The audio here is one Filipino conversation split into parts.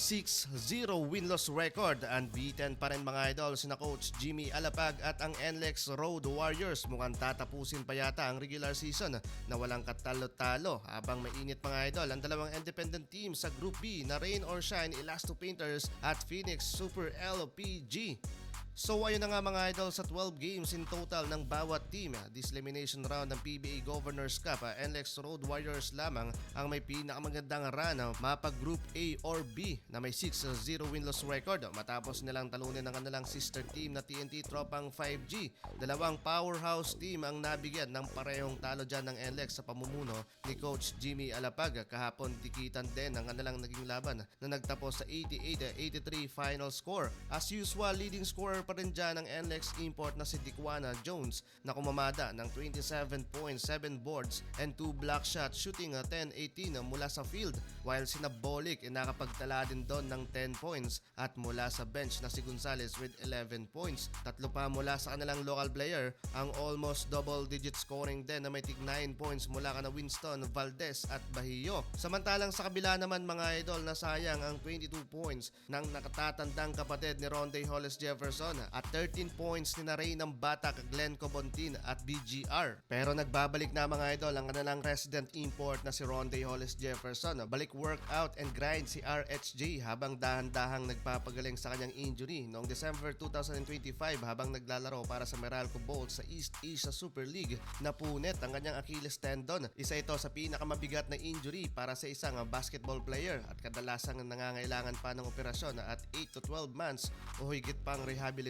6-0 win-loss record. Unbeaten pa rin mga idol sina Coach Jimmy Alapag at ang NLEX Road Warriors. Mukhang tatapusin pa yata ang regular season na walang katalo-talo. Habang mainit mga idol ang dalawang independent teams sa Group B na Rain or Shine Elasto Painters at Phoenix Super LPG. So ayun na nga mga idol, sa 12 games in total ng bawat team this elimination round ng PBA Governors Cup, NLEX Road Warriors lamang ang may pinakamagandang run mapag Group A or B na may 6-0 win-loss record matapos nilang talunin ang kanilang sister team na TNT Tropang 5G. Dalawang powerhouse team ang nabigyan ng parehong talo dyan ng NLEX sa pamumuno ni Coach Jimmy Alapag. Kahapon dikitan din ang kanilang naging laban na nagtapos sa 88-83 final score. As usual, leading scorer pa rin dyan ang NLEX import na si Diquana Jones na kumamada ng 27 points, 7 boards and 2 block shots, shooting 10-18 mula sa field, while si Nabolik nakapagtala din doon ng 10 points at mula sa bench na si Gonzales with 11 points. Tatlo pa mula sa kanilang local player ang almost double digit scoring din na may tig 9 points mula kana Winston Valdez at Bahio. Samantalang sa kabila naman mga idol, nasayang ang 22 points ng nakatatandang kapatid ni Ronde Hollis Jefferson at 13 points ni Naray ng Batak, Glenn Cobontin at BGR. Pero nagbabalik na mga idol ang kanilang resident import na si Ronde Hollis Jefferson. Balik workout and grind si RHJ habang dahan-dahang nagpapagaling sa kanyang injury noong December 2025 habang naglalaro para sa Meralco Bolts sa East Asia Super League. Napunit ang kanyang Achilles tendon. Isa ito sa pinakamabigat na injury para sa isang basketball player at kadalasang nangangailangan pa ng operasyon at 8 to 12 months o higit pang rehabilitation,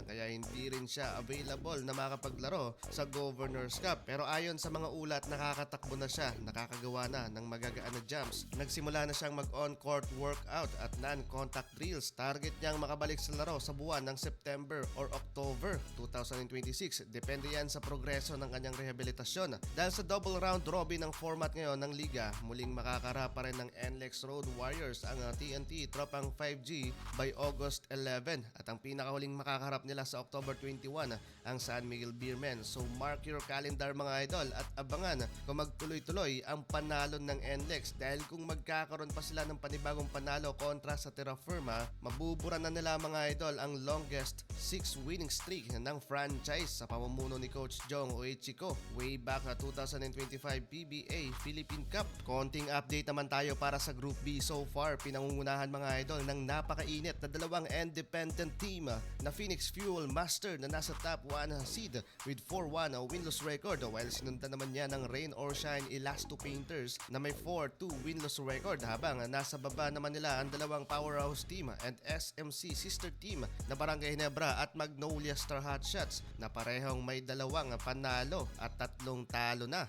kaya hindi rin siya available na makapaglaro sa Governors Cup. Pero ayon sa mga ulat, nakakatakbo na siya, nakakagawa na ng magagaan na jumps. Nagsimula na siyang mag-on-court workout at non-contact drills. Target niyang makabalik sa laro sa buwan ng September or October 2026. Depende yan sa progreso ng kanyang rehabilitasyon. Dahil sa double round robin ng format ngayon ng liga, muling makakarap pa rin ng NLEX Road Warriors ang TNT Tropang 5G by August 11 at ang pinakahuling makakarap nila sa October 21 ang San Miguel Beermen. So mark your calendar mga idol at abangan kung magtuloy-tuloy ang panalo ng NLEX, dahil kung magkakaroon pa sila ng panibagong panalo kontra sa Terra Firma, mabubura na nila mga idol ang longest 6 winning streak ng franchise sa pamumuno ni Coach Jong Uechiko way back na 2025 PBA Philippine Cup. Konting update naman tayo para sa Group B. So far, pinangungunahan mga idol ng napakainit na dalawang independent team na Phoenix Fuel Master na nasa top 1 seed with 4-1 win-loss record, while sinundan naman niya ng Rain or Shine Elasto Painters na may 4-2 win-loss record, habang nasa baba naman nila ang dalawang powerhouse team and SMC sister team na Barangay Ginebra at Magnolia Star Hotshots na parehong may dalawang panalo at 3 talo na.